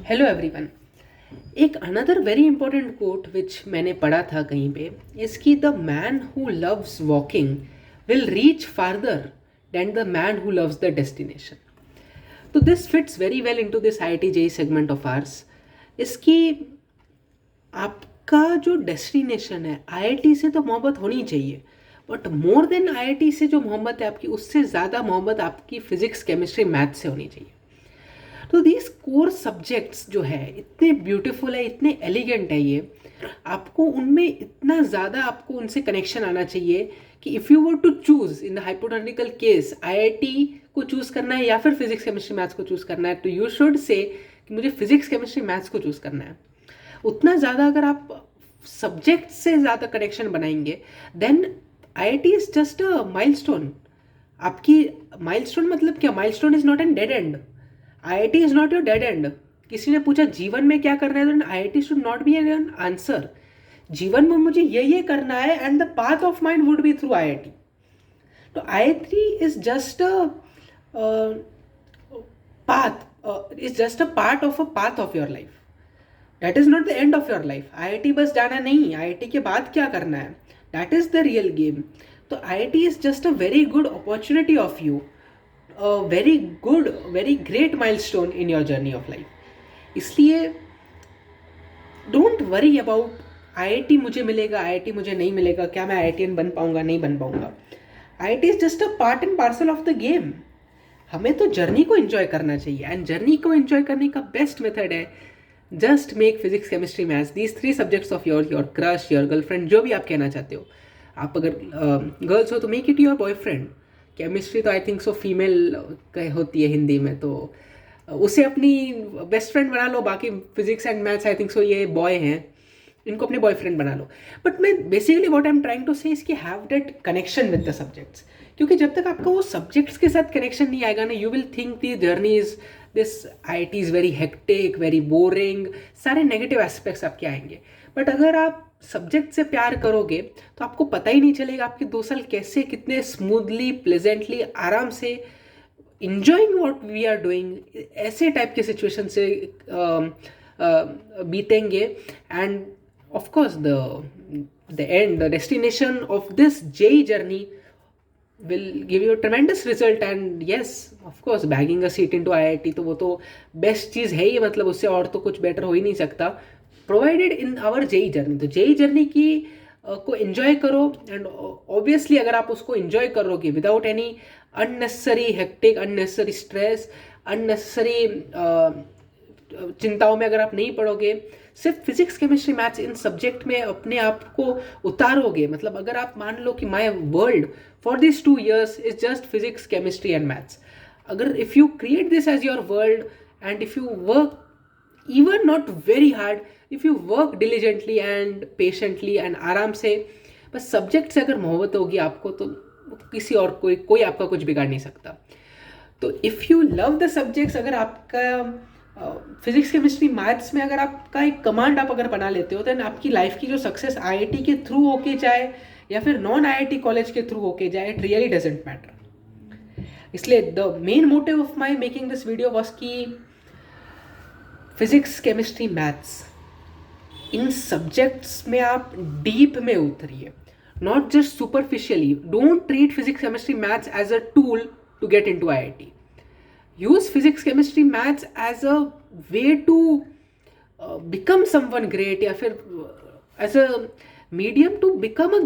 Hello everyone. एक another very important quote which मैंने पढ़ा था कहीं पे इज कि the man who loves walking will reach farther than the man who loves the destination. तो this fits very well into this IIT JEE segment of ours. इसकी आपका जो डेस्टिनेशन है आईआईटी से तो मोहब्बत होनी चाहिए, बट मोर देन आईआईटी से जो मोहब्बत है आपकी, उससे ज़्यादा मोहब्बत आपकी फिजिक्स केमिस्ट्री मैथ से होनी चाहिए। तो दीज कोर सब्जेक्ट्स जो है इतने ब्यूटीफुल है, इतने एलिगेंट है, ये आपको उनमें इतना ज़्यादा आपको उनसे कनेक्शन आना चाहिए कि if you were to choose in the hypothetical case IIT को चूज़ करना है या फिर फिजिक्स केमिस्ट्री मैथ्स को चूज़ करना है, तो यू शुड से कि मुझे फिजिक्स केमिस्ट्री मैथ्स को चूज़ करना है। उतना ज़्यादा अगर आप सब्जेक्ट से ज़्यादा कनेक्शन बनाएंगे then IIT is just a milestone. आपकी माइलस्टोन मतलब क्या? Milestone is not an dead end. IIT is not your dead end. किसी ने पूछा जीवन में क्या करना है, तो IIT should not be an answer. जीवन में मुझे ये करना है and the path of mind would be through IIT. तो IIT is just a path, is just a part of a path of your life. That is not the end of your life. IIT बस जाना नहीं, IIT के बाद क्या करना है, that is the real game. तो IIT is just a very good opportunity of you, a very good, very great milestone in your journey of life. इसलिए डोंट वरी अबाउट आईआईटी मुझे मिलेगा, आईआईटी मुझे नहीं मिलेगा, क्या मैं आईआईटीएन बन पाऊंगा, नहीं बन पाऊंगा। IIT is just a part and parcel of the game. हमें तो जर्नी को एंजॉय करना चाहिए, एंड जर्नी को एंजॉय करने का बेस्ट मेथड है just make physics chemistry maths these 3 subjects of your crush, your girlfriend, जो भी आप कहना चाहते हो। आप अगर गर्ल्स हो तो make it your boyfriend. Chemistry तो आई थिंक सो फीमेल होती है हिंदी में, तो उसे अपनी बेस्ट फ्रेंड बना लो। बाकी physics and maths I think so ये बॉय हैं, इनको अपने बॉयफ्रेंड बना लो। बट मैं basically what I am trying to say is कि have that connection with the subjects. क्योंकि जब तक आपका वो सब्जेक्ट्स के साथ कनेक्शन नहीं आएगा ना, you will think the journey is this IIT is very hectic, very boring, सारे नेगेटिव एस्पेक्ट्स आपके आएंगे। बट अगर आप सब्जेक्ट से प्यार करोगे तो आपको पता ही नहीं चलेगा आपके 2 साल कैसे, कितने स्मूथली, प्लेजेंटली, आराम से enjoying what we are doing, ऐसे टाइप के सिचुएशन से बीतेंगे। And of course the end, the destination of this JEE journey will give you a tremendous result. And yes, of course, bagging a seat into IIT तो वो तो best चीज़ है ही, मतलब उससे और तो कुछ बेटर हो ही नहीं सकता, provided in our JEE journey. तो जेई जर्नी की को एंजॉय करो, एंड ऑब्वियसली अगर आप उसको एंजॉय करोगे without any unnecessary hectic, unnecessary stress, unnecessary चिंताओं में अगर आप नहीं पढ़ोगे, सिर्फ फिजिक्स केमिस्ट्री मैथ्स इन सब्जेक्ट में अपने आप को उतारोगे, मतलब अगर आप मान लो कि my world for this 2 years is just physics chemistry and maths, अगर if you create this as your world and if you work even not very hard, if you work diligently and patiently and आराम से, बस subject से अगर मोहब्बत होगी आपको, तो किसी और कोई आपका कुछ बिगाड़ नहीं सकता। तो if you love the subjects, अगर आपका फिजिक्स केमिस्ट्री मैथ्स में अगर आपका एक कमांड आप अगर बना लेते हो, देन आपकी लाइफ की जो सक्सेस आईआईटी के थ्रू होके जाए या फिर नॉन आईआईटी कॉलेज के थ्रू होके जाए, इट रियली डजेंट मैटर। इसलिए the main motive of my making this video was कि फिजिक्स केमिस्ट्री मैथ्स इन सब्जेक्ट्स में आप डीप में उतरिए, not just superficially. Don't treat physics chemistry maths as a tool to get into IIT. Use physics chemistry maths as a way to become someone great, या फिर as a medium to become a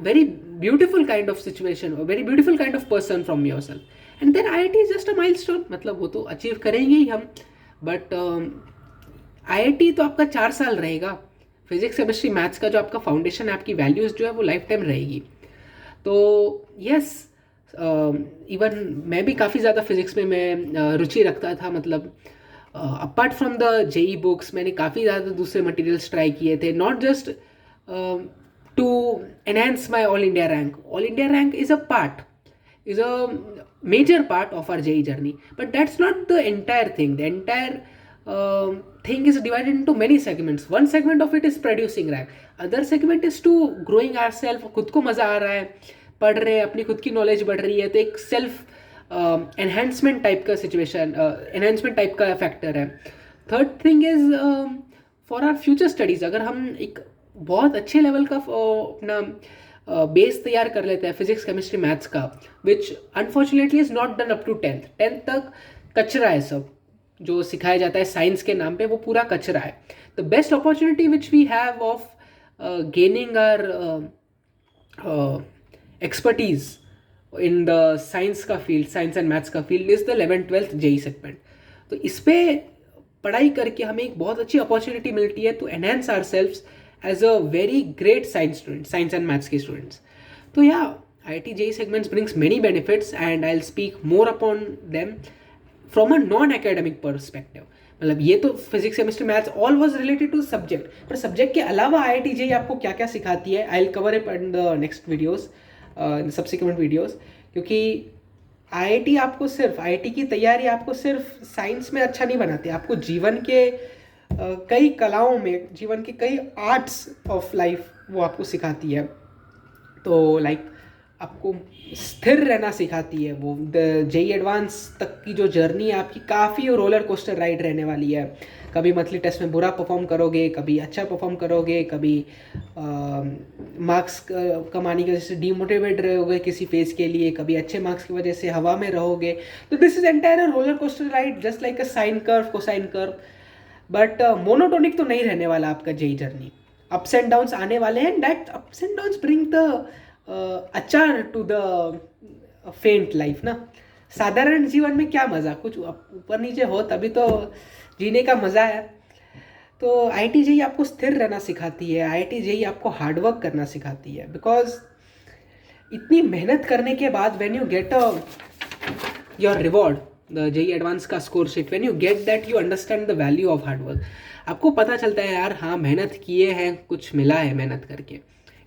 very beautiful kind of situation, a very beautiful kind of person from yourself. And then IIT is just a milestone, मतलब वो तो achieve करेंगे ही हम, but IIT तो आपका 4 साल रहेगा। फिजिक्स केमिस्ट्री मैथ्स का जो आपका फाउंडेशन है, आपकी वैल्यूज़ जो है वो लाइफ टाइम रहेगी। तो यस, इवन मैं भी काफ़ी ज़्यादा फिजिक्स में मैं रुचि रखता था, मतलब apart from the JEE books मैंने काफ़ी ज़्यादा दूसरे मटेरियल्स ट्राई किए थे, not just to enhance my all India rank. All India rank is a major part of our JEE journey, but that's not the entire thing. The entire thing is divided into many segments. One segment of it is producing rank, other segment is to growing ourselves. खुद को मज़ा आ रहा है, पढ़ रहे हैं, अपनी खुद की नॉलेज बढ़ रही है, तो एक सेल्फ एनहेंसमेंट टाइप का सिचुएशन, एनहेंसमेंट टाइप का फैक्टर है। Third thing is for our future studies, अगर हम एक बहुत अच्छे लेवल का अपना बेस तैयार कर लेते हैं फिजिक्स केमिस्ट्री मैथ्स का, which unfortunately is not done up to tenth तक कचरा है सब जो सिखाया जाता है साइंस के नाम पे, वो पूरा कचरा है. The best opportunity which we have of gaining our expertise in the science का फील्ड, साइंस एंड मैथ्स का field is the 11th-12th JEE segment. तो इस पर पढ़ाई करके हमें एक बहुत अच्छी अपॉर्चुनिटी मिलती है to enhance our selves as a very great science student, science and maths के स्टूडेंट्स. तो या IIT JEE segments brings many benefits and I'll speak more upon them from a non-academic perspective. मतलब ये तो physics chemistry maths all was related to subject, पर subject के अलावा IIT JEE आपको क्या क्या सिखाती है, I will cover it in the next videos, subsequent videos. क्योंकि IIT आपको सिर्फ, IIT की तैयारी आपको सिर्फ साइंस में अच्छा नहीं बनाती, आपको जीवन के कई कलाओं में, जीवन के कई आर्ट्स ऑफ लाइफ वो आपको सिखाती है. तो लाइक आपको स्थिर रहना सिखाती है वो. द JEE एडवांस तक की जो जर्नी है आपकी काफ़ी रोलर कोस्टर राइड रहने वाली है. कभी मंथली टेस्ट में बुरा परफॉर्म करोगे, कभी अच्छा परफॉर्म करोगे, कभी मार्क्स कमाने की वजह से डीमोटिवेट रहोगे किसी फेज के लिए, कभी अच्छे मार्क्स की वजह से हवा में रहोगे. तो this is entire roller coaster ride just like a sine curve, cosine curve. But monotonic तो नहीं रहने वाला आपका JEE journey. Ups and downs आने वाले हैं. That ups and downs bring the अचार टू द फेंट लाइफ ना. साधारण जीवन में क्या मज़ा, कुछ ऊपर नीचे हो तभी तो जीने का मज़ा है. तो IIT JEE आपको स्थिर रहना सिखाती है, IIT JEE आपको हार्डवर्क करना सिखाती है. बिकॉज इतनी मेहनत करने के बाद when you get your reward, the JEE advance का score sheet, when you get that you understand the value of hard work. आपको पता चलता है यार हाँ मेहनत किए हैं, कुछ मिला है मेहनत करके.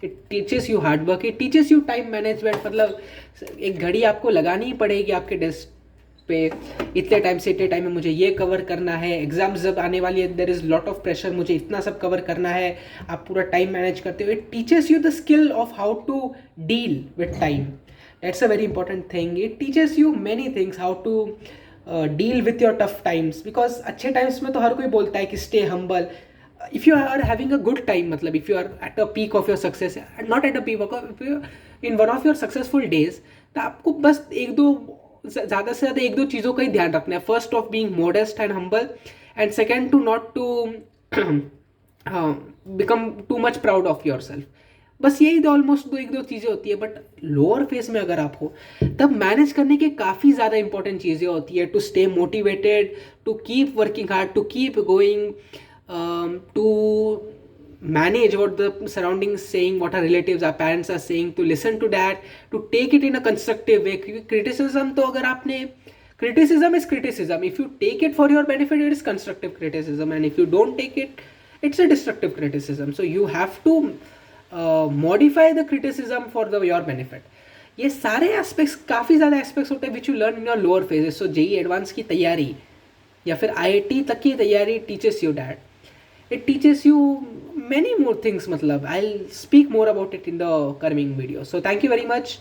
It teaches you hard work, it teaches you time management. मतलब एक घड़ी आपको लगानी ही पड़ेगी आपके डेस्क पे, इतने टाइम से इतने टाइम में मुझे ये कवर करना है. एग्जाम्स जब आने वाली है, there is lot of pressure, मुझे इतना सब कवर करना है. आप पूरा टाइम मैनेज करते हो. It teaches you the skill of how to deal with time. That's a very important thing. It teaches you many things, how to deal with your tough times. Because अच्छे times में तो हर कोई बोलता है कि stay humble. if you are having a good time, मतलब if you are at a peak of your success, not at a peak, if you in one of your successful days, तो आपको बस एक दो, ज़्यादा से ज़्यादा एक दो चीज़ों का ही ध्यान रखना है. First of being modest and humble, and second to not to become too much proud of your self. बस यही तो ऑलमोस्ट एक दो चीज़ें होती है. बट लोअर फेज में अगर आप हो तब मैनेज करने के काफ़ी ज़्यादा इंपॉर्टेंट चीज़ें होती है. To stay motivated, to keep working hard, to keep going, to manage what the surroundings saying, what our relatives, our parents are saying, to listen to that, to take it in a constructive way. Criticism तो अगर आपने, criticism is criticism. If you take it for your benefit, it is constructive criticism, and if you don't take it, it's a destructive criticism. So you have to modify the criticism for your benefit. ये सारे aspects, काफ़ी ज़्यादा aspects होते हैं which you learn in your lower phases. So JEE advance की तैयारी या फिर IIT तक की तैयारी teaches you that. It teaches you many more things. Matlab, I'll speak more about it in the coming video. So thank you very much.